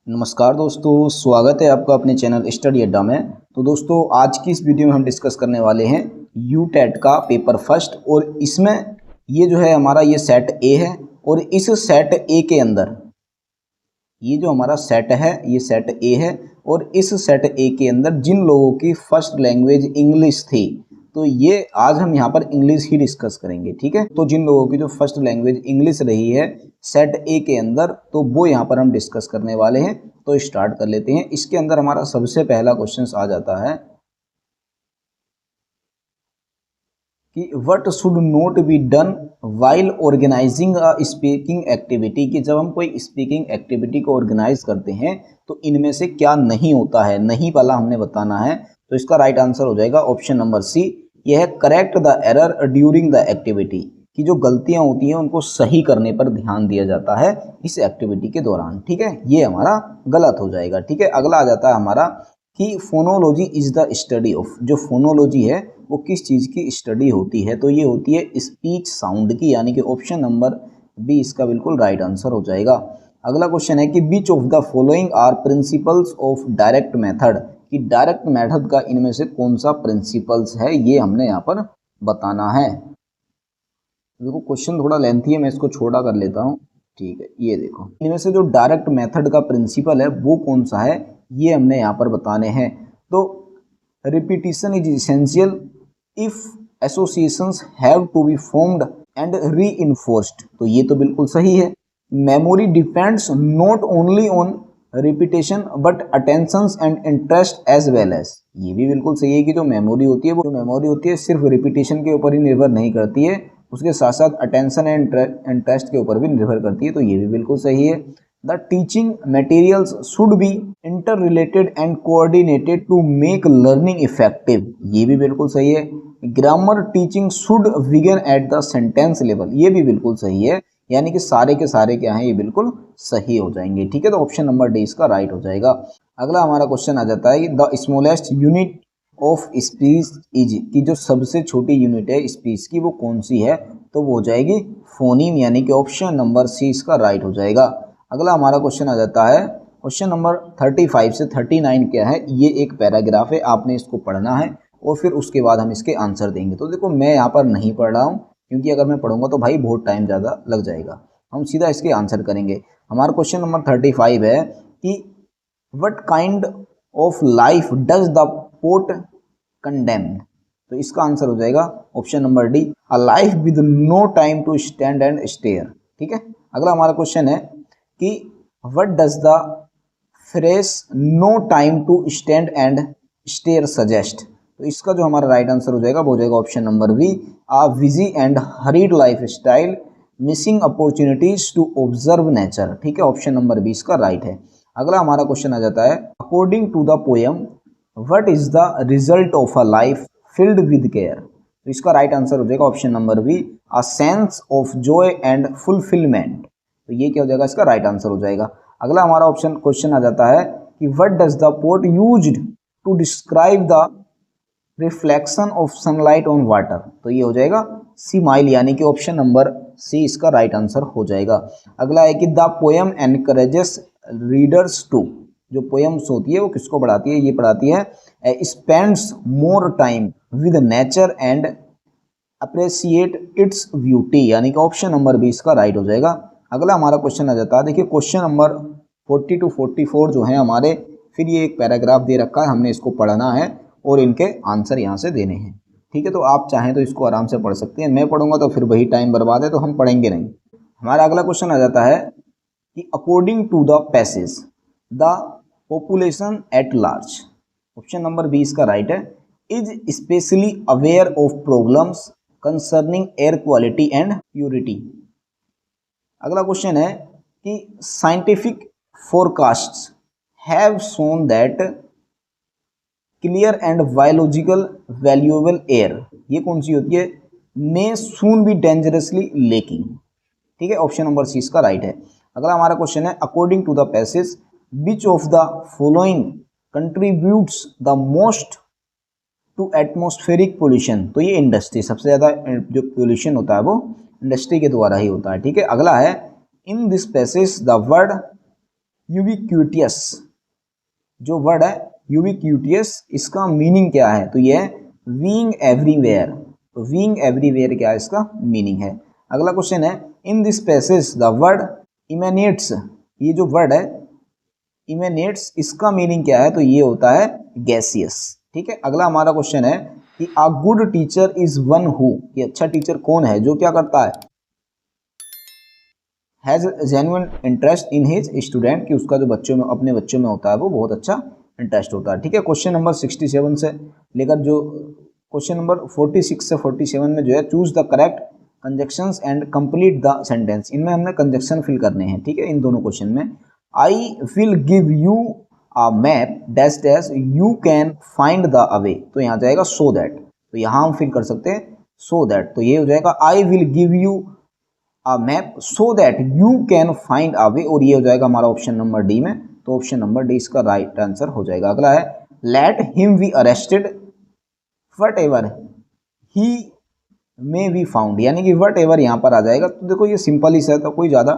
नमस्कार दोस्तों, स्वागत है आपका अपने चैनल स्टडी अड्डा में। तो दोस्तों, आज की इस वीडियो में हम डिस्कस करने वाले हैं यूटेट का पेपर फर्स्ट। और इसमें ये जो है हमारा ये सेट ए है। और इस सेट ए के अंदर ये जो हमारा सेट है ये सेट ए है। और इस सेट ए के अंदर जिन लोगों की फर्स्ट लैंग्वेज इंग्लिश थी, तो ये आज हम यहाँ पर इंग्लिश ही डिस्कस करेंगे। ठीक है, तो जिन लोगों की जो फर्स्ट लैंग्वेज इंग्लिश रही है सेट ए के अंदर, तो वो यहाँ पर हम डिस्कस करने वाले हैं। तो स्टार्ट कर लेते हैं। इसके अंदर हमारा सबसे पहला क्वेश्चन आ जाता है कि what should not be done while organising a speaking activity. कि जब हम कोई स्पीकिंग एक्टिविटी को ऑर्गेनाइज करते हैं तो इनमें से क्या नहीं होता है, नहीं वाला हमने बताना है। तो इसका राइट आंसर हो जाएगा ऑप्शन नंबर सी। यह है correct the error during the activity. कि जो गलतियां होती हैं उनको सही करने पर ध्यान दिया जाता है इस एक्टिविटी के दौरान। ठीक है, ये हमारा गलत हो जाएगा। ठीक है, अगला आ जाता है हमारा कि phonology is the study of. जो फोनोलॉजी है वो किस चीज़ की स्टडी होती है, तो ये होती है स्पीच साउंड की, यानी कि ऑप्शन नंबर बी इसका बिल्कुल राइट आंसर हो जाएगा। अगला क्वेश्चन है कि which of the following are principles of direct method. कि डायरेक्ट मेथड का इनमें से कौन सा प्रिंसिपल्स है, ये हमने यहाँ पर बताना है। देखो क्वेश्चन थोड़ा लेंथी है, मैं इसको छोटा कर लेता हूँ। ठीक है, ये देखो इनमें से जो डायरेक्ट मेथड का प्रिंसिपल है वो कौन सा है, ये हमने यहाँ पर बताने हैं। तो repetition is essential if associations have to be formed and reinforced. तो ये तो बिल्कुल सही है। Memory depends not only on repetition but attention and interest as well as. ये भी बिल्कुल सही है कि जो मेमोरी होती है वो मेमोरी होती है सिर्फ रिपीटेशन के ऊपर ही निर्भर नहीं करती है, उसके साथ साथ अटेंशन एंड इंटरेस्ट के ऊपर भी निर्भर करती है। तो ये भी बिल्कुल सही है। The teaching materials should be interrelated and coordinated to make learning effective. ये भी बिल्कुल सही है। Grammar teaching should begin at the sentence level. ये भी बिल्कुल सही है। यानी कि सारे के सारे क्या हैं, ये बिल्कुल सही हो जाएंगे। ठीक है, तो ऑप्शन नंबर डी इसका राइट हो जाएगा। अगला हमारा क्वेश्चन आ जाता है the smallest unit of speech is. की जो सबसे छोटी यूनिट है स्पीच की वो कौन सी है, तो वो हो जाएगी फोनीम, यानी कि ऑप्शन नंबर सी इसका राइट हो जाएगा। अगला हमारा क्वेश्चन आ जाता है क्वेश्चन नंबर 35 से 39 क्या है, ये एक पैराग्राफ है, आपने इसको पढ़ना है और फिर उसके बाद हम इसके आंसर देंगे। तो देखो मैं यहाँ पर नहीं पढ़ रहा हूँ क्योंकि अगर मैं पढ़ूंगा तो भाई बहुत टाइम ज़्यादा लग जाएगा। हम सीधा इसके आंसर करेंगे। हमारा क्वेश्चन नंबर 35 है कि what kind of life does the poet condemned. तो इसका आंसर हो जाएगा option number D, a life with no time to stand and stare. ठीक है, अगला हमारा क्वेश्चन है कि what does the phrase no time to stand and stare suggest. तो इसका जो हमारा राइट आंसर हो जाएगा वो हो जाएगा option number B, a busy and hurried life style missing opportunities to observe nature. ठीक है, ऑप्शन नंबर बी इसका राइट है। अगला हमारा क्वेश्चन आ जाता है according to the poem what is the result of a life filled with care. तो इसका राइट आंसर हो जाएगा option number B, a sense of joy and fulfilment. तो ये क्या हो जाएगा, इसका राइट आंसर हो जाएगा। अगला हमारा ऑप्शन क्वेश्चन आ जाता है कि what does the poet used to describe the reflection of sunlight on water. तो ये हो जाएगा स्माइल, यानी कि ऑप्शन नंबर सी इसका राइट आंसर हो जाएगा। अगला है कि the poem encourages readers to. जो पोएम्स होती है वो किसको पढ़ाती है, ये पढ़ाती है spends more time with nature and appreciate its beauty, यानी कि ऑप्शन नंबर बी इसका राइट हो जाएगा। अगला हमारा क्वेश्चन आ जाता है, देखिए क्वेश्चन नंबर 40 to 44 जो है हमारे, फिर ये एक पैराग्राफ दे रखा है, हमने इसको पढ़ना है और इनके आंसर यहाँ से देने हैं। ठीक है, तो आप चाहें तो इसको आराम से पढ़ सकते हैं, मैं पढ़ूंगा तो फिर वही टाइम बर्बाद है, तो हम पढ़ेंगे नहीं। हमारा अगला क्वेश्चन आ जाता है कि according to the passage the population at large, option number B इसका राइट है, is specially aware of problems concerning air quality and purity. अगला क्वेश्चन है कि scientific forecasts have shown that clear and biological valuable air, ये कौन सी होती है, may soon be dangerously leaking. ठीक है, ऑप्शन नंबर सी इसका राइट है। अगला हमारा क्वेश्चन है according to the passage which of the following contributes the most to atmospheric pollution. तो ये इंडस्ट्री, सबसे ज़्यादा जो पोल्यूशन होता है वो इंडस्ट्री के द्वारा ही होता है। ठीक है, अगला है in this passage the word ubiquitous जो वर्ड है यूबिक्यूटियस, इसका मीनिंग क्या है? तो ये है बीइंग एवरीवेयर। तो बीइंग एवरीवेयर क्या है इसका मीनिंग है। अगला क्वेश्चन है in this passage the word emanates, ये जो वर्ड है इमेनेट्स इसका मीनिंग क्या है? तो ये होता है गैसियस। ठीक है, अगला हमारा क्वेश्चन है कि a good teacher is one who, ये अच्छा टीचर कौन है जो क्या करता है? Has genuine interest in his student, कि उसका जो बच्चों में अपने बच्चों में होता है वो बहुत अच्छा इंटरेस्ट होता है। ठीक है, क्वेश्चन नंबर 67 से लेकर जो क्वेश्चन नंबर 46 से 47 में जो है choose the correct conjunctions and complete the sentence, इनमें हमने कंजक्शन फिल करने हैं। ठीक है, इन दोनों क्वेश्चन में आई will give you a map dash dash you can find the away, तो यहाँ जाएगा सो दैट, तो यहाँ हम फिल कर सकते हैं सो दैट, तो ये हो जाएगा I will give you a map so that you can find a way, और ये हो जाएगा हमारा ऑप्शन नंबर डी में, तो ऑप्शन नंबर डी इसका राइट आंसर हो जाएगा। अगला है let him be arrested what ever he may be found, यानी कि वट एवर यहाँ पर आ जाएगा। तो देखो ये सिंपल ही है, तो कोई ज़्यादा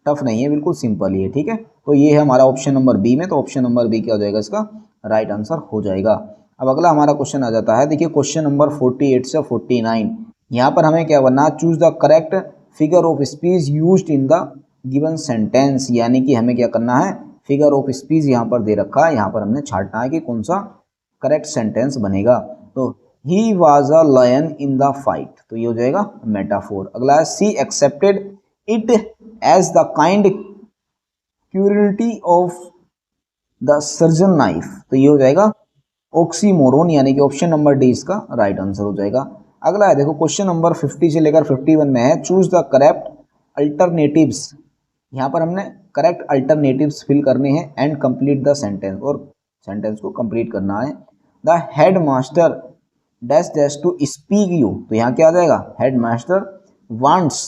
टफ नहीं है, बिल्कुल सिंपल ही है। ठीक है, तो ये है हमारा ऑप्शन नंबर बी में, तो ऑप्शन नंबर बी क्या हो जाएगा इसका राइट आंसर हो जाएगा। अब अगला हमारा क्वेश्चन आ जाता है, देखिए क्वेश्चन नंबर 48 से 49, यहाँ पर हमें क्या बनना, choose the correct figure of speech used in the given sentence, यानी कि हमें क्या करना है, फिगर ऑफ स्पीच यहाँ पर दे रखा है, यहाँ पर हमने छांटना है कि कौन सा करेक्ट सेंटेंस बनेगा। तो he was a lion in the fight, तो ये हो जाएगा मेटाफोर। अगला है she accepted it as the kind cruelty of the surgeon knife, तो ये हो जाएगा ऑक्सीमोरोन, यानी कि ऑप्शन नंबर डी इसका राइट आंसर हो जाएगा। अगला है देखो क्वेश्चन नंबर 50 से लेकर 51 में है चूज द करेक्ट अल्टरनेटिव्स, यहाँ पर हमने करेक्ट अल्टरनेटिव्स फिल करने हैं एंड कंप्लीट द सेंटेंस, और सेंटेंस को कंप्लीट करना है। The head master dash dash to speak you, तो यहाँ क्या आ जाएगा, head master wants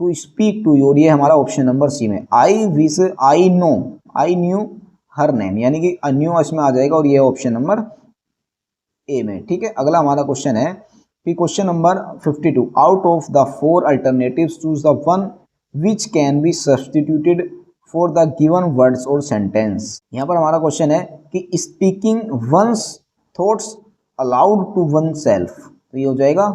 to speak to you, और ये हमारा ऑप्शन नंबर सी में। I wish I know I knew her name, यानी कि अन्यू इसमें आ जाएगा, और ये ऑप्शन नंबर ए में। ठीक है, अगला हमारा क्वेश्चन है कि question number 52 out of the 4 alternatives choose the one which can be substituted for the given words और सेंटेंस। यहाँ पर हमारा क्वेश्चन है कि speaking one's thoughts aloud to oneself, तो ये हो जाएगा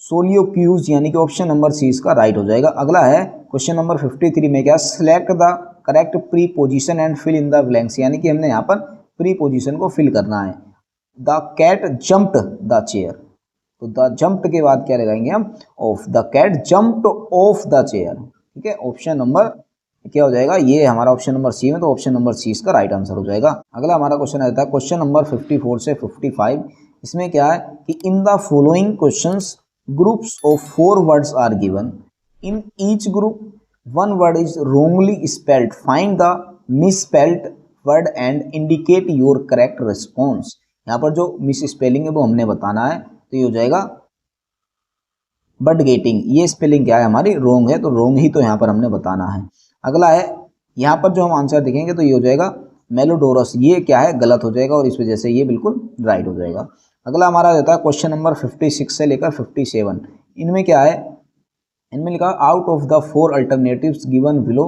सोलियोक्यूज, यानी कि ऑप्शन नंबर सी इसका राइट हो जाएगा। अगला है क्वेश्चन नंबर 53 में क्या, select the correct preposition and fill in the blanks, यानी कि हमने यहाँ पर प्री पोजिशन को फिल करना है। The cat jumped the chair, तो द जम्प्ड के बाद क्या लगाएंगे हम, off, the cat jumped off the chair. ठीक है, ऑप्शन नंबर क्या हो जाएगा, ये हमारा ऑप्शन नंबर सी में, तो ऑप्शन नंबर सी इसका राइट आंसर हो जाएगा। अगला हमारा क्वेश्चन आता है क्वेश्चन नंबर 54 से 55, इसमें क्या है कि in the following questions groups of 4 words are given, in each group 1 word is wrongly spelled, find the misspelled word and indicate your correct response. यहाँ पर जो मिस स्पेलिंग है वो हमने बताना है, तो ये हो जाएगा बट गेटिंग, ये स्पेलिंग क्या है हमारी रोंग है, तो रोंग ही तो यहाँ पर हमने बताना है। अगला है यहाँ पर जो हम आंसर देखेंगे तो ये हो जाएगा मेलोडोरस, ये क्या है गलत हो जाएगा, और इस वजह से ये बिल्कुल राइट हो जाएगा। अगला हमारा रहता है क्वेश्चन नंबर 56 से लेकर 57, इनमें क्या है, इनमें लिखा out of the 4 alternatives given below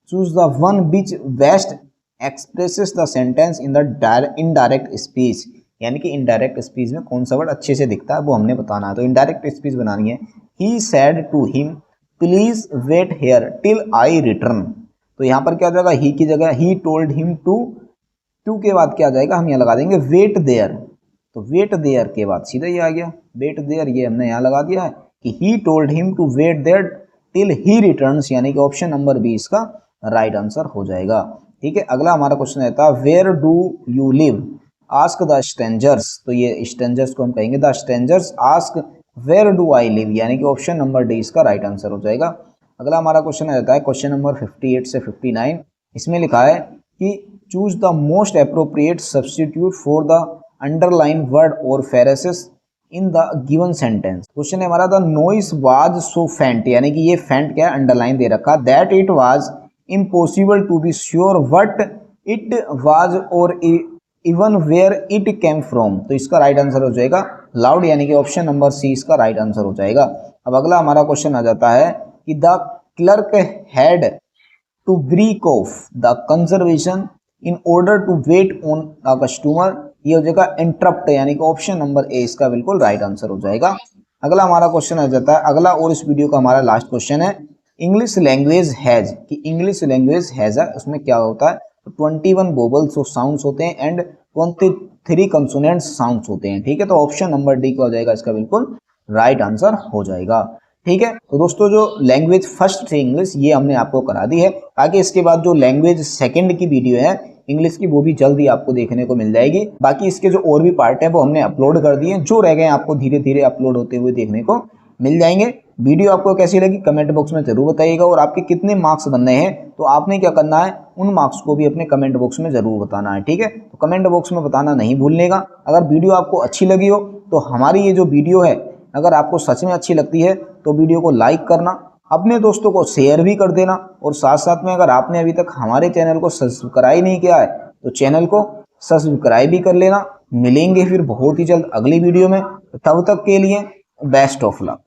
choose the one which best expresses the sentence in the indirect speech, यानी कि इनडायरेक्ट स्पीच में कौन सा वर्ड अच्छे से दिखता है वो हमने बताना है। तो इनडायरेक्ट स्पीच बनानी है, he said to him please wait here till I return, तो यहाँ पर क्या हो जाएगा, ही की जगह ही टोल्ड हिम टू के बाद क्या आ जाएगा, हम यहाँ लगा देंगे वेट देयर, तो वेट देयर के बाद सीधा ये आ गया वेट देयर, ये हमने यहाँ लगा दिया है कि he told him to wait there till he returns, यानी कि ऑप्शन नंबर बी इसका राइट आंसर हो जाएगा। ठीक है, अगला हमारा क्वेश्चन रहता है where do you live ask the strangers, तो ये स्ट्रेंजर्स को हम कहेंगे the strangers ask where do I live, यानी कि ऑप्शन नंबर डी इसका राइट आंसर हो जाएगा। अगला हमारा क्वेश्चन रहता है क्वेश्चन नंबर 58 से 59, इसमें लिखा है कि choose the most appropriate substitute for the underline word और phrases in the given sentence. Question है हमारा द नॉइस वाज सो फेंट, यानी कि ये फेंट क्या है, अंडरलाइन दे रखा, that it was impossible to be sure what it was और even where it came from, तो इसका राइट आंसर हो जाएगा लाउड, यानी कि ऑप्शन नंबर सी इसका राइट आंसर हो जाएगा। अब अगला हमारा क्वेश्चन आ जाता है कि the clerk had to break off the conservation in order to wait on the customer, ये हो जाएगा इंटरप्ट, यानी कि ऑप्शन नंबर ए इसका बिल्कुल राइट आंसर हो जाएगा। अगला हमारा क्वेश्चन आ जाता है, अगला और इस वीडियो का हमारा लास्ट क्वेश्चन है, इंग्लिश लैंग्वेज हैज, कि इंग्लिश लैंग्वेज हैज उसमें क्या होता है, तो 21 वोवल्स और साउंड्स होते हैं एंड 23 कंसोनेंट्स साउंड्स होते हैं। ठीक है, तो ऑप्शन नंबर डी क्या हो जाएगा इसका बिल्कुल राइट आंसर हो जाएगा। ठीक है, तो दोस्तों जो लैंग्वेज फर्स्ट थी इंग्लिश, ये हमने आपको करा दी है। आगे इसके बाद जो लैंग्वेज सेकंड की वीडियो है इंग्लिश की, वो भी जल्दी आपको देखने को मिल जाएगी। बाकी इसके जो और भी पार्ट है वो हमने अपलोड कर दिए, जो रह गए आपको धीरे धीरे अपलोड होते हुए देखने को मिल जाएंगे। वीडियो आपको कैसी लगी कमेंट बॉक्स में जरूर बताइएगा, और आपके कितने मार्क्स बनने हैं तो आपने क्या करना है, उन मार्क्स को भी अपने कमेंट बॉक्स में जरूर बताना है। ठीक है, तो कमेंट बॉक्स में बताना नहीं भूलने का। अगर वीडियो आपको अच्छी लगी हो तो हमारी ये जो वीडियो है अगर आपको सच में अच्छी लगती है तो वीडियो को लाइक करना, अपने दोस्तों को शेयर भी कर देना, और साथ साथ में अगर आपने अभी तक हमारे चैनल को सब्सक्राइब नहीं किया है तो चैनल को सब्सक्राइब भी कर लेना। मिलेंगे फिर बहुत ही जल्द अगली वीडियो में, तब तक के लिए बेस्ट ऑफ लक।